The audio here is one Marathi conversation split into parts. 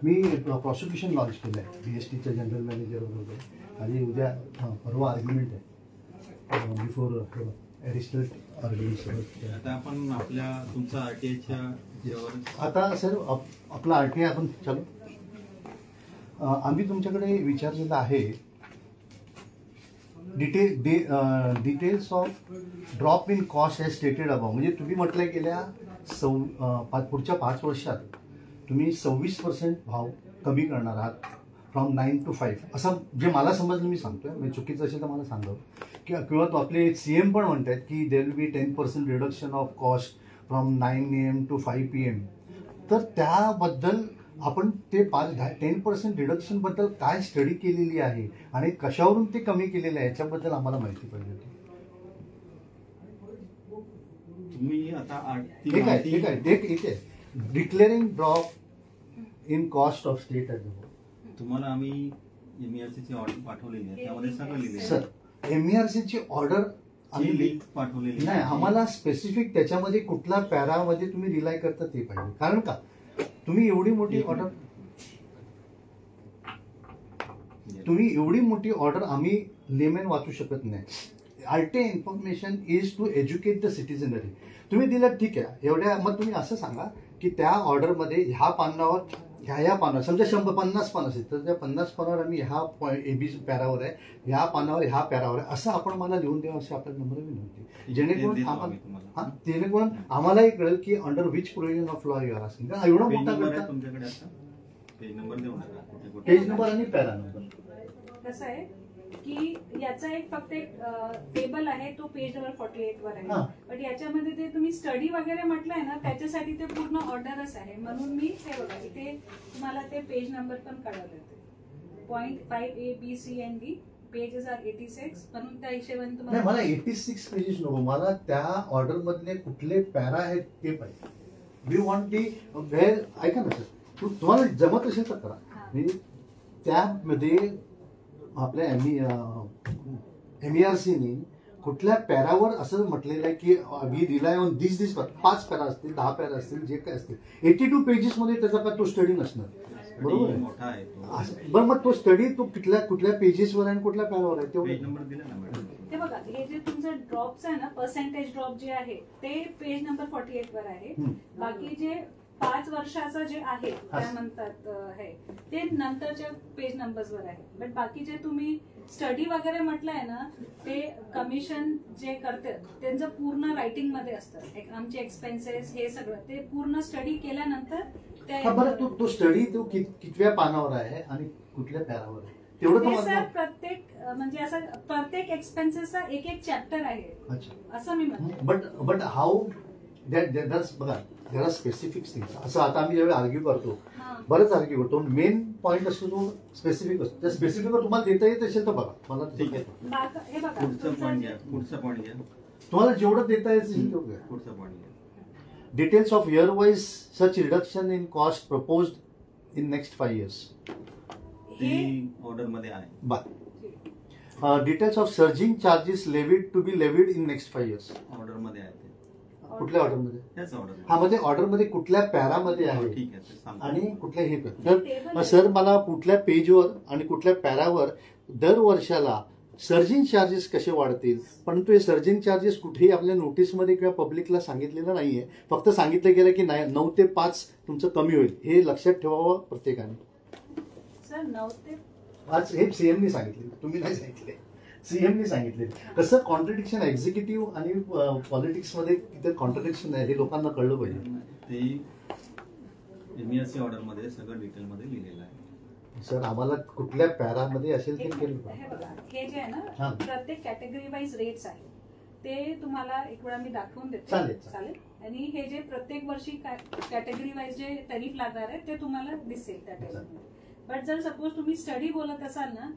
मी प्रॉसिक्युशन लॉन्च केलं आहे BSTच्या जनरल मॅनेजर बरोबर आणि उद्या परवा आर्ग्युमेंट आहे बिफोर ॲडिशनल आर्ग्युमेंट. आता आपण आपल्या तुमचा RTIच्या आता सर आपला RTI आपण चालू आम्ही तुमच्याकडे विचारलेलं आहे details of drop in cost as stated above. म्हणजे तुम्ही म्हटलं गेल्या पुढच्या 5 वर्षात तुम्ही 26% भाव कमी करणार आहात फ्रॉम 9 to 5 असं जे मला समजलं मी सांगतोय. म्हणजे चुकीचं असेल तर मला सांगा किंवा तो आपले CM पण म्हणतात की there will be 10% reduction of cost from 9 AM to 5 PM. तर त्याबद्दल आपण ते 10% रिडक्शन बद्दल काय स्टडी केलेली आहे आणि कशावरून ते कमी केलेलं आहे याच्याबद्दल आम्हाला माहिती पाहिजे होती. तुम्ही आता ठीक आहे declaring drop in cost of state तुम्हाला आम्ही MERCची ऑर्डर पाठवलेली आहे त्यामध्ये सगळं लिहिलं आहे. सर MERCची ऑर्डर आम्ही लिंक पाठवलेली नाही. आम्हाला स्पेसिफिक त्याच्यामध्ये कुठल्या पॅरामध्ये तुम्ही रिलाय करता ते पाहिजे. कारण का तुम्ही एवढी मोठी ऑर्डर आम्ही लेमॅन वाचू शकत नाही. RTI information is to educate the citizenry. तुम्ही दिलं ठीक आहे एवढ्या मग तुम्ही असं सांगा की त्या ऑर्डरमध्ये ह्या पानावर ह्या पानावर समजा 50 पान असेल तर त्या 50 पानावर आम्ही ह्या AB पॅरावर आहे ह्या पानावर ह्या पॅरावर आहे असं आपण मला लिहून द्यावं अशी आपल्या नंबर विनंती जेणेकरून आम्हालाही कळेल की under which provision of law you are asking. कारण एवढा मोठा करता तुमच्याकडे आता पेज नंबर देऊ नका. पेज नंबर आणि पॅरा नंबर कसं आहे की याचा एक फक्त एक टेबल आहे तो पेज नंबर 48 वर आहे. पण याच्यामध्ये ते तुम्ही स्टडी वगैरे म्हटलंय ना त्याच्यासाठी ते पूर्ण ऑर्डरच आहे. म्हणून मी हे बघा इथे तुम्हाला ते पेज नंबर पण कळवले होते. Point 5A B C and D pages are 86. म्हणून त्या हिशोबाने तुम्हाला मला 86 पेजेस नको. मला त्या ऑर्डर मधले कुठले पॅरा आहेत ते पाहिजे. वी वॉन्ट दी वेअर ऐका ना सर तुम्हाला जमत असेल तर करा. म्हणजे त्यामध्ये आपल्या MERCने कुठल्या पॅरावर असं म्हटलेलं आहे की we rely on this 5 para असतील 10 पॅरा असतील जे काय असतील 82 पेजेस मध्ये त्याचा का तो स्टडी नसणार बरोबर आहे. बरं मग तो स्टडी तो कुठल्या पेजेसवर आहे आणि कुठल्या पॅरावर आहे पेज नंबर दिला ना. ते बघा हे जे तुमचं ड्रॉप्स आहे ना पर्सेंटेज ड्रॉप जे आहे ते पेज नंबर 48 वर आहे. बाकी जे 5 वर्षाचं जे आहे काय म्हणतात हे ते नंतरच्या पेज नंबर्सवर आहे. बट बाकी जे तुम्ही स्टडी वगैरे म्हटलंय ना ते कमिशन जे करतात त्यांचं पूर्ण रायटिंग मध्ये असतं. आमचे एक्सपेन्सेस हे सगळं ते पूर्ण स्टडी केल्यानंतर बरं तो स्टडी तो कितव्या पानावर आहे आणि कुठल्या पॅरावर आहे तेवढं सर प्रत्येक म्हणजे असं प्रत्येक एक्सपेन्सेसचा एक चॅप्टर आहे असं मी म्हणतो. बट हाऊ बघा देर आर स्पेसिफिक थिंग्स. असं आता आम्ही ज्यावेळी आर्ग्यू करतो बरंच आर्ग्यू करतो मेन पॉईंट असतो तो स्पेसिफिक असतो. त्या स्पेसिफिक तुम्हाला देता येत असेल तर बघा मला ठीक आहे. पुढचा पॉईंट घ्या तुम्हाला जेवढं देता येत असेल तेवढं घ्या. पुढचा पॉईंट घ्या. Details of year wise such reduction in cost proposed in next 5 years. Order मध्ये आहे. बरं details of surging charges levied to be levied in next 5 years. Order मध्ये आहे. कुठल्या ऑर्डरमध्ये हा म्हणजे ऑर्डरमध्ये कुठल्या पॅरामध्ये आहे आणि कुठल्या हे सर मला कुठल्या पेजवर आणि कुठल्या पॅरावर दर वर्षाला सर्जिंग चार्जेस कसे वाढतील. परंतु हे सर्जिंग चार्जेस कुठेही आपल्या नोटीसमध्ये किंवा पब्लिकला सांगितलेलं नाहीये. फक्त सांगितलं गेलं की 9 ते 5 तुमचं कमी होईल. हे लक्षात ठेवावं प्रत्येकाने. सर 9 ते 5 हे CMने सांगितले तुम्ही नाही सांगितले. CMने सांगितले. कसं कॉन्ट्रडिक्शन एक्झिक्युटिव्ह आणि पॉलिटिक्स मध्ये तिथे कॉन्ट्रडिक्शन आहे हे लोकांना कळलं पाहिजे. ते MERC ऑर्डर मध्ये सगळं डिटेल मध्ये लिहिलेलं आहे. सर आम्हाला कुठल्या पॅरामध्ये असेल ते केलं. हे जे आहे ना प्रत्येक कॅटेगरी वाईज रेट्स आहे ते तुम्हाला एक वेळा मी दाखवून देते. चालेल. आणि हे जे प्रत्येक वर्षी कॅटेगरी वाईज जे टॅरिफ लागणार आहे ते तुम्हाला दिसेल त्या टेबलमध्ये. बट जर सपोज तुम्ही स्टडी बोलत असाल ना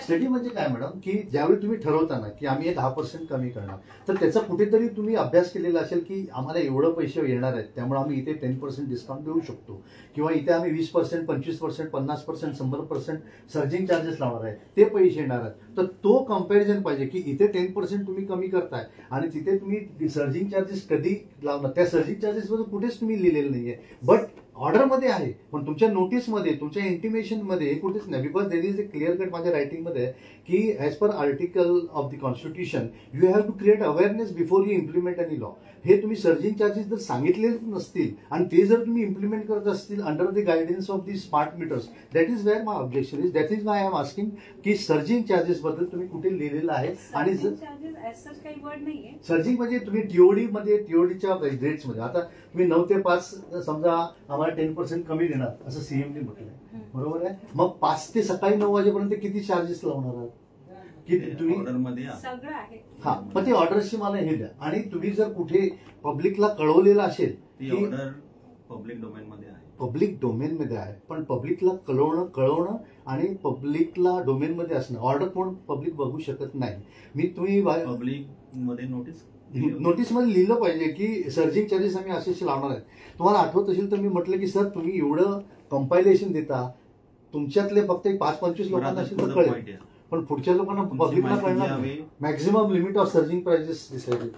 स्टडी म्हणजे काय मॅडम की ज्यावेळी तुम्ही ठरवताना की आम्ही हे 10% कमी करणार तर त्याचा कुठेतरी तुम्ही अभ्यास केलेला असेल की आम्हाला एवढं पैसे येणार आहेत त्यामुळे आम्ही इथे 10% डिस्काउंट देऊ शकतो किंवा इथे आम्ही 20%, 25%, 50%, 100% सर्जिंग चार्जेस लावणार आहे ते पैसे येणार आहेत. तर तो कम्पॅरिझन पाहिजे की इथे 10% तुम्ही कमी करताय आणि तिथे तुम्ही सर्जिंग चार्जेस कधी लावणार. त्या सर्जिंग चार्जेस बद्दल कुठेच तुम्ही लिहिलेलं नाहीये. बट ऑर्डरमध्ये आहे, पण तुमच्या नोटीसमध्ये, तुमच्या इंटिमेशनमध्ये हे कुठेच नाही. Because there is a clear cut माझ्या रायटिंगमध्ये आहे की as per article of the constitution you have to create awareness before you implement any law. हे तुम्ही सर्जिंग चार्जेस जर सांगितले नसतील आणि ते जर तुम्ही इम्प्लिमेंट करत असतील under the guidance of the smart meters, that is where my objection is. That is why I am asking की सर्जिंग चार्जेस बद्दल तुम्ही कुठे लिहिलेलं आहे. आणि काही वर्ड नाहीये. सर्जिंग म्हणजे तुम्ही टीओडी मध्ये, टीओडीच्या रेट्समध्ये आता तुम्ही 9 ते 5 समजा आम्हाला 10% कमी देणार असं सीएमने म्हटलंय, बरोबर आहे. मग 5 ते सकाळी 9 वाजेपर्यंत किती चार्जेस लावणार आहात की तुम्ही ऑर्डरमध्ये सगळं आहे. हा, पण ते ऑर्डरशी मला हे द्या. आणि तुम्ही जर कुठे पब्लिकला कळवलेलं असेल ती की ऑर्डर पब्लिक डोमेन मध्ये आहे. पब्लिक डोमेन मध्ये आहे, पण पब्लिकला कळवणं आणि पब्लिकला डोमेन मध्ये असणं, ऑर्डर कोण पब्लिक बघू शकत नाही. मी तुम्ही पब्लिक मध्ये नोटीसमध्ये लिहिलं पाहिजे की सर्जिंग चार्जेस आम्ही असे लावणार आहेत. तुम्हाला आठवत असेल तर मी म्हटलं की सर तुम्ही एवढं कंपायलेशन देता, तुमच्यातले फक्त 5-25 लोकांना असेल तर कळेल, पण पुढच्या लोकांना पब्लिकला कळणार नाही. Maximum limit of surging prices decided.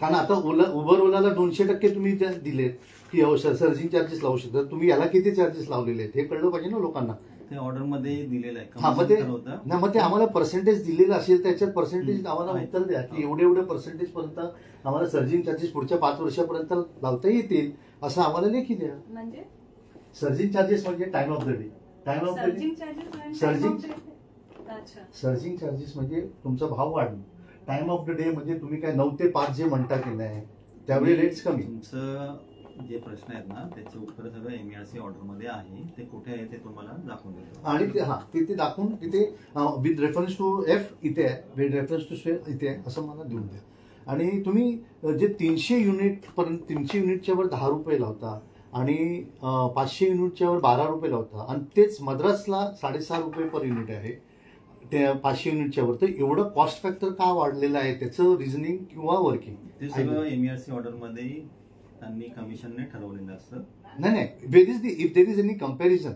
कारण आता उबर ओलाला 200% तुम्ही दिलेत की सर्जिंग चार्जेस लावू शकतात. तुम्ही याला किती चार्जेस लावलेले आहेत हे कळलं पाहिजे ना लोकांना. ते ऑर्डर मध्ये दिलेलं आहे. हा, मग ते आम्हाला पर्सेंटेज दिलेलं असेल त्याच्यात पर्सेंटेज आम्हाला उत्तर द्या की एवढे पर्सेंटेज पर्यंत आम्हाला सर्जिंग चार्जेस पुढच्या 5 वर्षापर्यंत लावता येतील असं आम्हाला लेखी द्या. म्हणजे सर्जिंग चार्जेस म्हणजे time of the day. Time of the day surging charges म्हणजे तुमचा भाव वाढणं. टाइम ऑफ द डे म्हणजे तुम्ही काय 9 ते 5 जे म्हणता की नाही त्यावेळी रेट्स कमी. तुमचं जे प्रश्न आहेत ना त्याचे उत्तर सगळं एमईआरसी ऑर्डर मध्ये आहे. ते कुठे आहे ते तुम्हाला दाखवून देतो. आणि तिथे दाखवून तिथे विथ रेफरन्स टू एफ इथे आहे, विथ रेफरन्स टू स्वेल इथे आहे असं मला देऊन द्या. आणि तुम्ही जे 300 युनिट पर्यंत 300 युनिटच्या वर 10 रुपये लावता आणि 500 युनिटच्या वर 12 रुपये लावता आणि तेच मद्रासला 6.5 रुपये पर युनिट आहे त्या 500 युनिटच्या वर. तर एवढं कॉस्ट फॅक्टर का वाढलेलं आहे त्याचं रिझनिंग किंवा वर्किंग ते सगळं एमईआरसी ऑर्डर मध्ये त्यांनी कमिशनने ठरवलेलं असतं. नाही if there is any comparison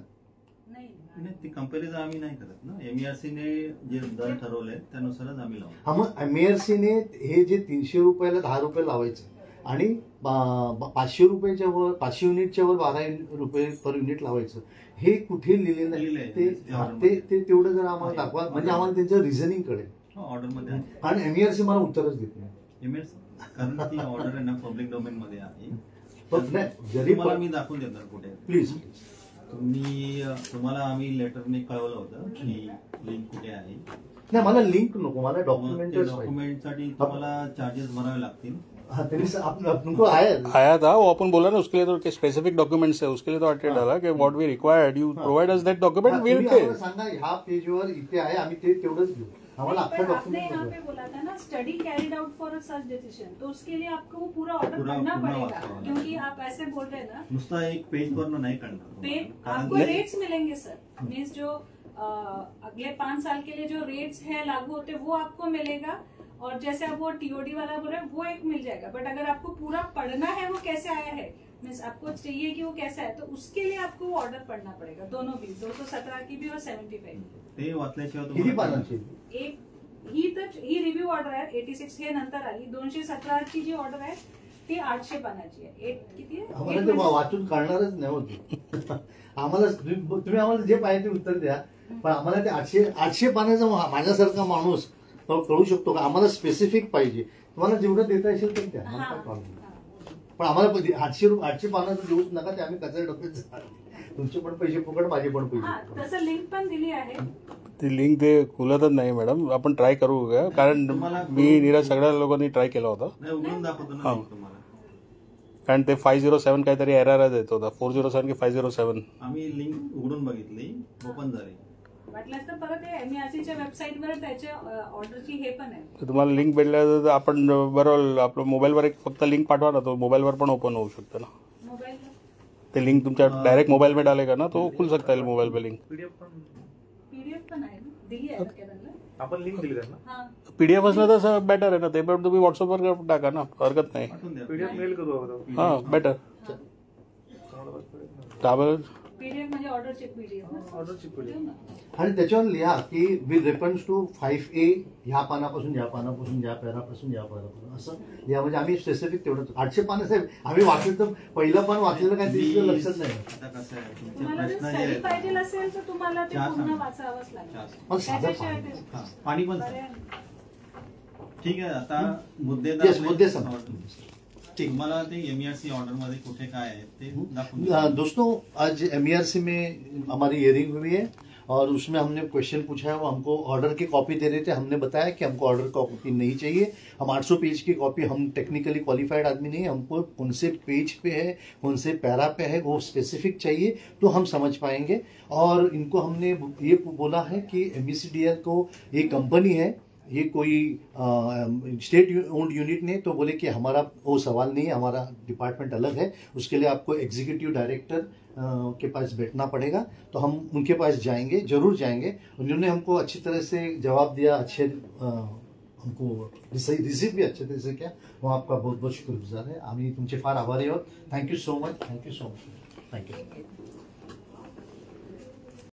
नाही, ती कंपॅरिझन आम्ही नाही करत ना. एमईआरसीने जे दर ठरवले त्यानुसारच आम्ही लावतो. हा, मग एमईआरसीने हे जे 300 रुपयाला 10 रुपये लावायचं आणि 500 रुपयाच्या वर 500 युनिटच्या वर 12 रुपये पर युनिट लावायचं हे कुठे लिहिलेलं आहे ते तेवढं जर आम्हाला दाखवा म्हणजे आम्हाला त्यांचं रिझनिंग कळेल. ऑर्डर मध्ये आणि एमईआरसी मला उत्तरच देत नाही. एमईआरसी कारण ती ऑर्डर आहे ना पब्लिक डोमेन मध्ये आहे. जरी मला मी दाखवून देणार कुठे प्लीज. तुम्हाला आम्ही लेटरने कळवलं होतं की लिंक कुठे आहे. नाही, मला लिंक नको, मला डॉक्युमेंटसाठी तुम्हाला चार्जेस भरावे लागतील. आया था वो अपन बोला ना उसके लिए तो स्पेसिफिक डॉक्यूमेंट्स है उसके लिए तो अटेंड डाला कि what we required you provide us that document will pay. सांगा ह्या पेजवर इथे आहे आम्ही ते तेवढंच घेऊ. हमारा आपका डॉक्यूमेंट यहाँ पे बोला था ना study carried out for a search decision, तो उसके लिए आपको वो पूरा ऑर्डर करना पड़ेगा क्योंकि आप ऐसे बोल रहे हैं ना नुसता एक पेज पर नहीं करना. पेज आपको रेट्स मिलेंगे सर. मीन्स जो अगले 5 साल के लिए जो रेट्स है लागू होते वो आपको मिलेगा. और जैसे आप वो टीओडी वाला बोल रहे हैं वो एक मिल जाएगा. बट अगर आपको पूरा पढ़ना है वो कैसे आया है, मीन्स आपको चाहिए कि वो कैसा है, तो उसके लिए आपको वो ऑर्डर पढ़ना पड़ेगा. दोनों भी 217 की भी और 75 ते वाचल्याशिवाय किती पानांची एक ही रिव्ह्यू ऑर्डर आहे 86 हे नंतर आली. 217 ची जी ऑर्डर आहे ती 800 पानाची आहे. किती आहे आम्हाला ते वाचून काढणारच नाही होती. आम्हाला तुम्ही आम्हाला जे पाहिजे ते उत्तर द्या, पण आम्हाला ते 800 पानाचा माझ्यासारखा माणूस कळू शकतो का. आम्हाला स्पेसिफिक पाहिजे. तुम्हाला जेवढं देता येईल तर द्या, मला काय प्रॉब्लेम नाही. पण आम्हाला 800 पानाचं देऊच नका, ते आम्ही कचरा डब्यात तुमचे पण पैसे फुकट माझे पण पैसे. तसं लिंक पण दिली आहे. ती लिंक ते खुलतच नाही मॅडम. आपण ट्राय करू का, कारण मी नीरज सगळ्या लोकांनी ट्राय केला होता. कारण ते 507 काहीतरी एरर देत होता. 407 की 507 आम्ही लिंक उघडून बघितली, ओपन झाली. वाटलं तर परत एमईआरसीच्या वेबसाईटवर त्याच्या ऑर्डरची हे पण आहे. तुम्हाला लिंक भेटल्या तर आपण बरोबर आपलं मोबाईलवर एक फक्त लिंक पाठवा ना, तो मोबाईलवर पण ओपन होऊ शकतं ना. मोबाईल ते लिंक तुमच्या डायरेक्ट मोबाईल में डालेगा ना तो खुल सकता है मोबाईल पे. लिंक पीडीएफ पण आहे दिली आहे आपण लिंक दिली ना. पीडीएफ असलं तर बेटर आहे ना. ते पण तुम्ही व्हॉट्सअपवर टाका ना, हरकत नाही. पीडीएफ मेल करू. हा बेटर. पीडीएफ म्हणजे ऑर्डरची पीडीएफ ऑर्डरची पीडीएफ आणि त्याच्यावर लिहा की विथ रेफरन्स टू 5A ह्या पानापासून या पानापासून या पॅरापासून या पॅरापासून असं लिहा. म्हणजे आम्ही स्पेसिफिक तेवढं 800 पानं साहेब आम्ही वाचलं तर पहिलं पान वाचलेलं काय ते लक्षात नाही. आता कसं आहे तुमचे तुम्हाला जर प्रश्न जे स्टडी आहेत पाहिजे असेल तर तुम्हाला ते चार पूर्ण सांगा. वाचावंच लागेल. मग साधं त्याच्याशिवाय पान. ते- हा, पाणी पण पर्याय ठीक आहे. आता मुद्दे Yes, मुद्दे सांगा. ठीक, मला ते MERC ऑर्डर मध्ये कुठे काय आहे ते दाखवून द्या. दोस्तों आज MERC में हमारी हियरिंग हुई है और उसमें हमने क्वेश्चन पूछा है. वो हमको ऑर्डर की कॉपी दे रहे थे. हमने बताया कि हमको ऑर्डर कॉपी नहीं चाहिए. हम 800 पेज की कॉपी, हम टेक्निकली क्वालिफाइड आदमी नहीं है, हमको कौन से पेज पे है कौन से पैरा पे है वो स्पेसिफिक चाहिए तो हम समझ पाएंगे. और इनको हमने ये बोला है कि MECDL को एक कंपनी है, ये कोई स्टेट ओन्ड यूनिट नहीं. तो बोले कि हमारा वो सवाल नहीं है, हमारा डिपार्टमेंट अलग है, उसके लिए आपको एग्जीक्यूटिव डायरेक्टर के पास बैठना पड़ेगा. तो हम उनके पास जाएंगे, जरूर जाएंगे. उन्होंने हमको अच्छी तरह से जवाब दिया, अच्छे हमको रिसीव भी अच्छे तरह से किया. वो आपका बहुत बहुत शुक्रगुजार है. आम्ही तुमचे फार आभारी आहोत. Thank you so much. Thank you so much. Thank you.